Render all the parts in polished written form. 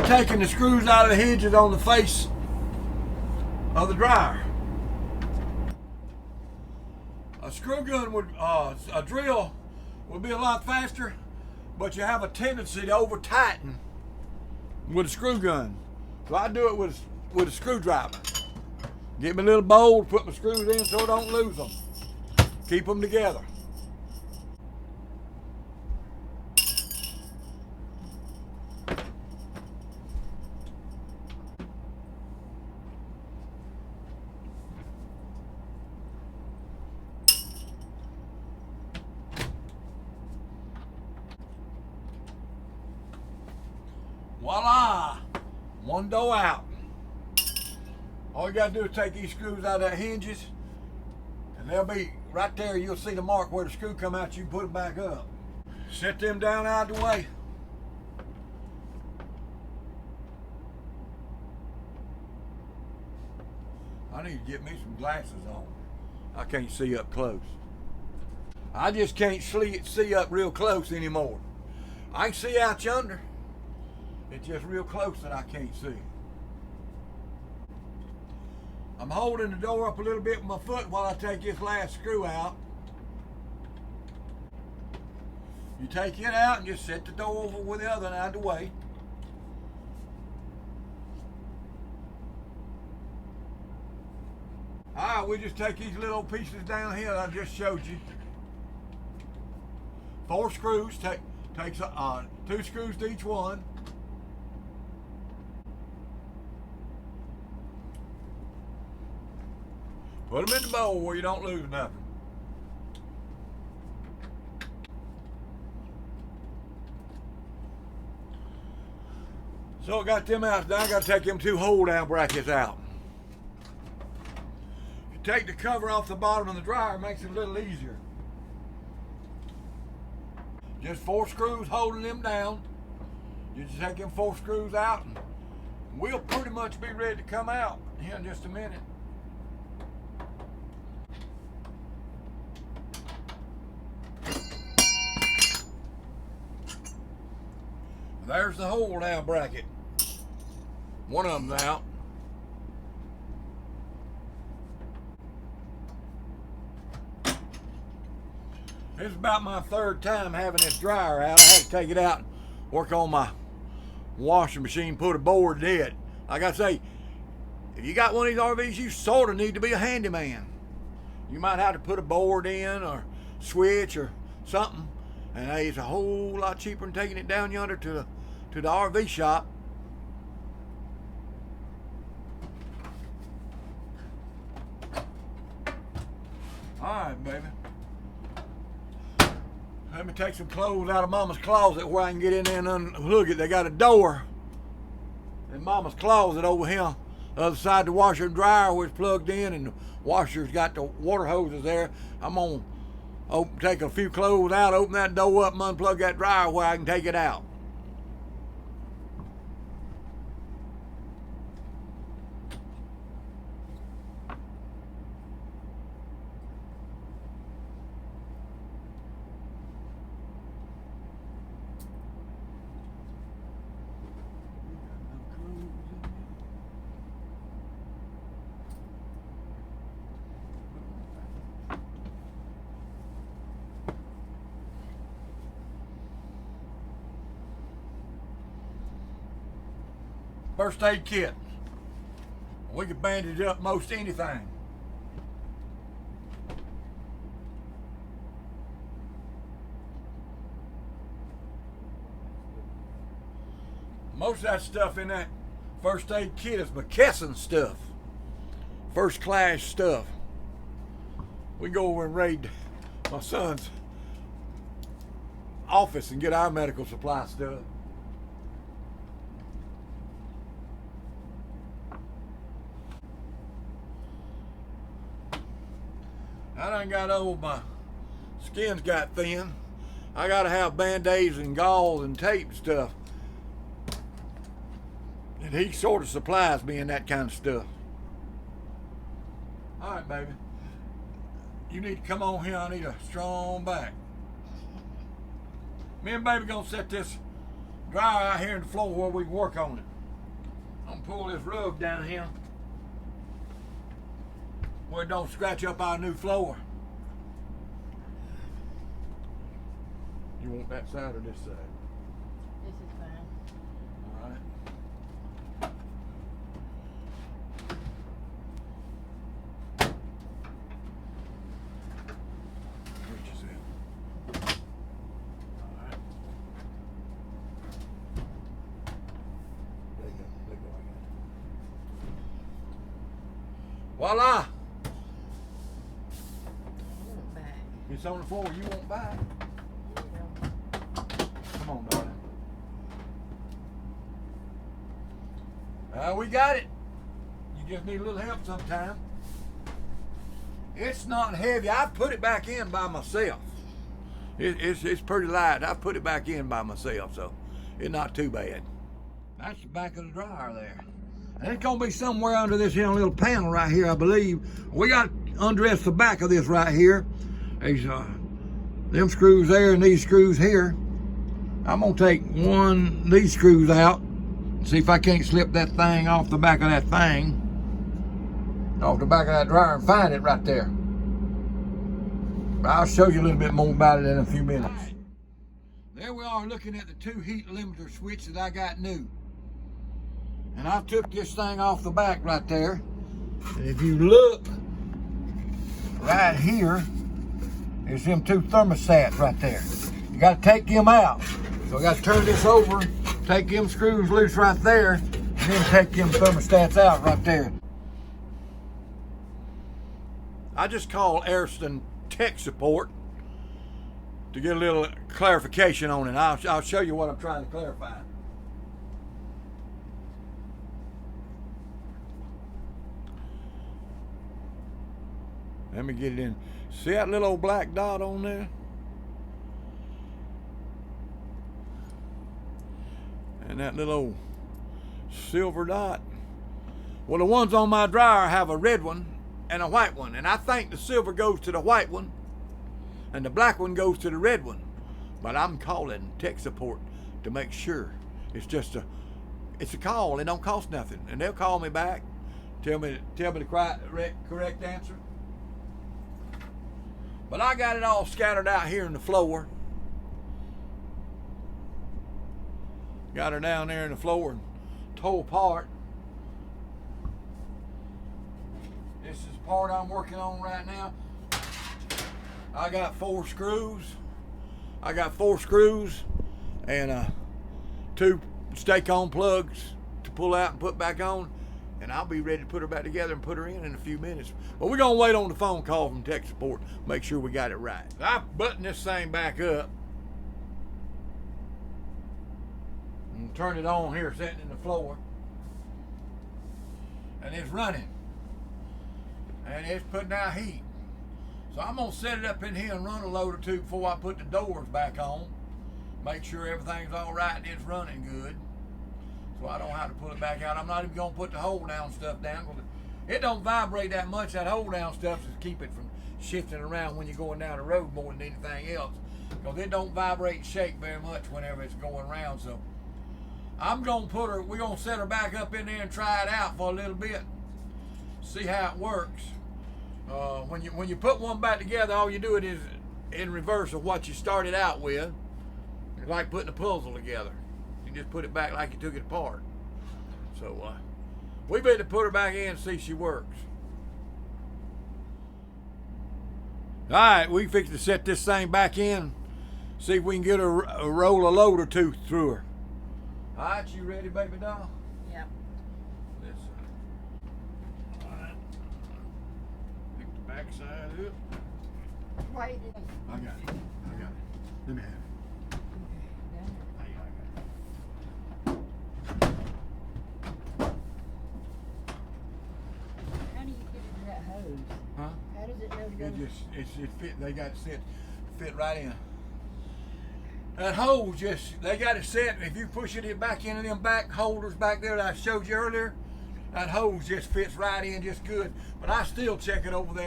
taking the screws out of the hinges on the face of the dryer. A screw gun would, a drill would be a lot faster, but you have a tendency to over tighten with a screw gun. So I do it with a screwdriver. Get me a little bowl, put my screws in so I don't lose them. Keep them together. Voila! One door out. All you gotta do is take these screws out of the hinges, and they'll be right there. You'll see the mark where the screw come out. You can put it back up. Set them down out of the way. I need to get me some glasses on. I can't see up close. I just can't see up real close anymore. I can see out yonder. It's just real close that I can't see. I'm holding the door up a little bit with my foot while I take this last screw out. You take it out and just set the door over with the other one out of the way. Alright, we just take these little pieces down here that I just showed you. 4 screws, takes 2 screws to each one. Put them in the bowl where you don't lose nothing. So I got them out. Now I got to take them 2 hold down brackets out. You take the cover off the bottom of the dryer, it makes it a little easier. Just 4 screws holding them down. You just take them 4 screws out, and we'll pretty much be ready to come out here in just a minute. There's the hold down bracket. One of them's out. This is about my 3rd time having this dryer out. I had to take it out and work on my washing machine, put a board in it. Like I say, if you got one of these RVs, you sort of need to be a handyman. You might have to put a board in or switch or something. And hey, it's a whole lot cheaper than taking it down yonder to the RV shop. Alright, baby. Let me take some clothes out of Mama's closet where I can get in there and unhook it. They got a door in Mama's closet over here, the other side of the washer and dryer where it's plugged in, and the washer's got the water hoses there. I'm gonna take a few clothes out, open that door up, and unplug that dryer where I can take it out. First aid kit. We can bandage up most anything. Most of that stuff in that first aid kit is McKesson stuff. First class stuff. We go over and raid my son's office and get our medical supply stuff. I done got old, my skin's got thin. I gotta have band-aids and gauze and tape and stuff. And he sort of supplies me in that kind of stuff. All right, baby. You need to come on here. I need a strong back. Me and baby gonna set this dryer out here in the floor where we can work on it. pull this rug down here where it don't scratch up our new floor. You want that side or this side? This is fine. All right. Which is it? All right. There you go. There you go. Voila! I want back. It's on the floor. You want back? Come on, darling. We got it. You just need a little help sometime. It's not heavy. I put it back in by myself. It's pretty light. I put it back in by myself, so it's not too bad. That's the back of the dryer there. And it's gonna be somewhere under this here little panel right here, I believe. We got to undress the back of this right here. There's them screws there and these screws here. I'm gonna take these screws out, see if I can't slip that thing off the back of that thing, off the back of that dryer, and find it right there. But I'll show you a little bit more about it in a few minutes. Right. There we are looking at the 2 heat limiter switches I got new. And I took this thing off the back right there. And if you look right here, there's them 2 thermostats right there. You gotta take them out. So I got to turn this over, take them screws loose right there, and then take them thermostats out right there. I just called Airston tech support to get a little clarification on it. I'll show you what I'm trying to clarify. Let me get it in. See that little old black dot on there? And that little old silver dot. Well, the ones on my dryer have a red one and a white one. And I think the silver goes to the white one and the black one goes to the red one. But I'm calling tech support to make sure. It's a call. It don't cost nothing. And they'll call me back, tell me the correct answer. But I got it all scattered out here in the floor. Got her down there in the floor and tore apart. This is the part I'm working on right now. I got 4 screws. I got 4 screws and 2 stake-on plugs to pull out and put back on. And I'll be ready to put her back together and put her in a few minutes. But we're gonna wait on the phone call from tech support, make sure we got it right. I button this thing back up. And turn it on here, sitting in the floor. And it's running. And it's putting out heat. So I'm gonna set it up in here and run a load or 2 before I put the doors back on. Make sure everything's all right and it's running good. So I don't have to pull it back out. I'm not even gonna put the hold down stuff down. It don't vibrate that much. That hold down stuff to keep it from shifting around when you're going down the road more than anything else. Because it don't vibrate and shake very much whenever it's going around. So I'm gonna we're gonna set her back up in there and try it out for a little bit. See how it works. When you put one back together, all you do it is in reverse of what you started out with. It's like putting a puzzle together. You just put it back like you took it apart. So we better put her back in and see if she works. All right, we fix to set this thing back in. See if we can get a roll a load or 2 through her. All right, you ready, baby doll? Yep. This side. All right. Pick the back side up. Wait. I got it. Let me have it. How do you get into that hose? Huh? How does it know to go? It fit. They got it fit right in. That hose they got it set. If you push it back into them back holders back there that I showed you earlier, that hose just fits right in just good. But I still check it over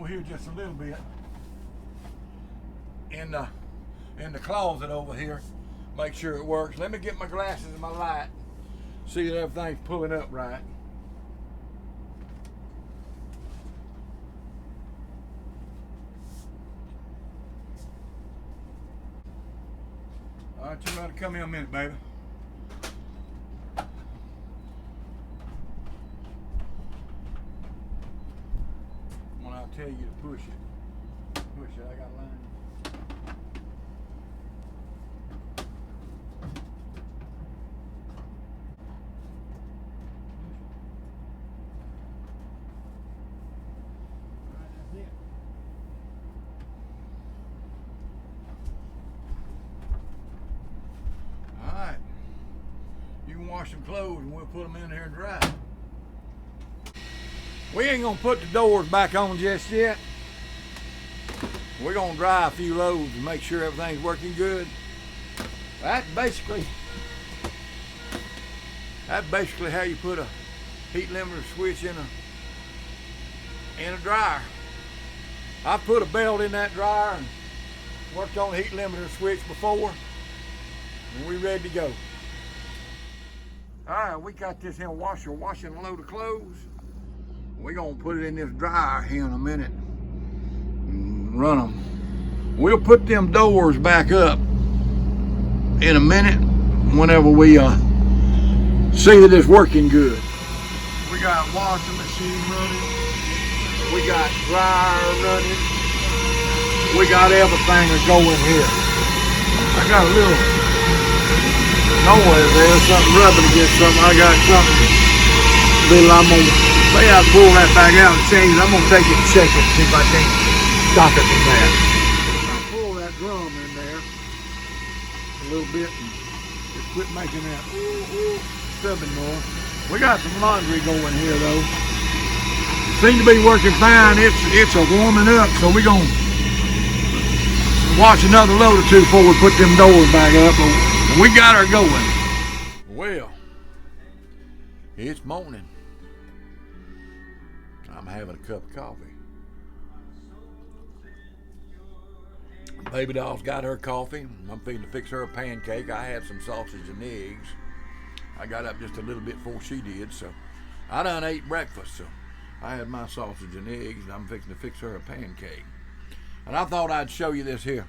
here just a little bit in the closet over here. Make sure it works. Let me get my glasses and my light. See that everything's pulling up right. All right, you gotta come here a minute, baby. When I tell you to push it, I got a line. Alright, you can wash some clothes and we'll put them in here and dry. We ain't gonna put the doors back on just yet. We're gonna dry a few loads and make sure everything's working good. That's basically how you put a heat limiter switch in a dryer. I put a belt in that dryer and worked on the heat limiter switch before. And we ready to go. All right, we got this in a washer washing a load of clothes. We're gonna put it in this dryer here in a minute and run them. We'll put them doors back up in a minute whenever we see that it's working good. We got washing machine running. We got dryer running. We got everything going here. I got a little noise there, something rubbing against something. I got something little I'm gonna say I pull that back out and change it. I'm gonna take it and check it, see if I can't stop it from that. I pull that drum in there a little bit and just quit making that stubbing noise. We got some laundry going here though. Seems to be working fine. It's a warming up, so we're gonna wash another load or two before we put them doors back up. We got her going. Well, it's morning. I'm having a cup of coffee. Baby doll's got her coffee. I'm fixing to fix her a pancake. I had some sausage and eggs. I got up just a little bit before she did, so I done ate breakfast. So I had my sausage and eggs, and I'm fixing to fix her a pancake. And I thought I'd show you this here.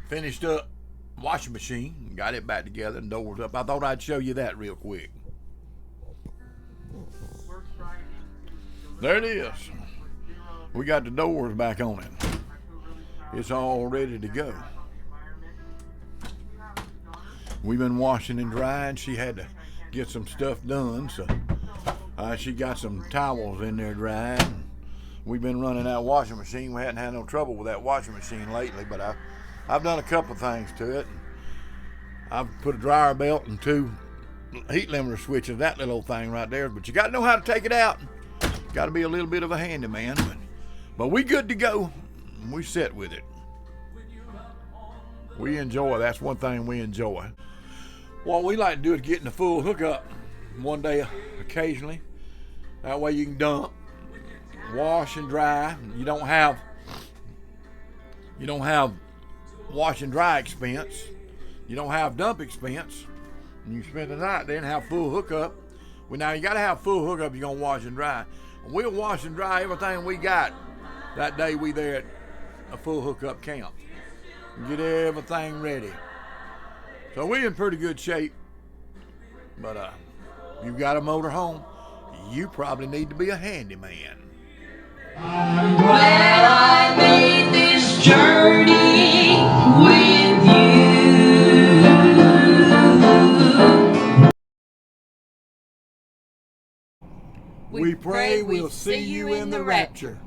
Finished up washing machine, got it back together and doors up. I thought I'd show you that real quick. There it is. We got the doors back on it. It's all ready to go. We've been washing and drying. She had to get some stuff done, so she got some towels in there drying. We've been running that washing machine. We hadn't had no trouble with that washing machine lately, but I've done a couple things to it. I've put a dryer belt and 2 heat limiter switches, that little old thing right there. But you got to know how to take it out. Got to be a little bit of a handyman. But we good to go. We set with it. We enjoy. That's one thing we enjoy. What we like to do is get in the full hookup one day occasionally. That way you can dump, wash and dry. You don't have wash and dry expense. You don't have dump expense. And you spend the night there and have full hookup. Well, now you got to have full hookup if you're going to wash and dry. We'll wash and dry everything we got that day we there at a full hookup camp. And get everything ready. So we're in pretty good shape. But you've got a motor home, you probably need to be a handyman. I'm glad I made this journey with you. We pray we'll see you in the rapture.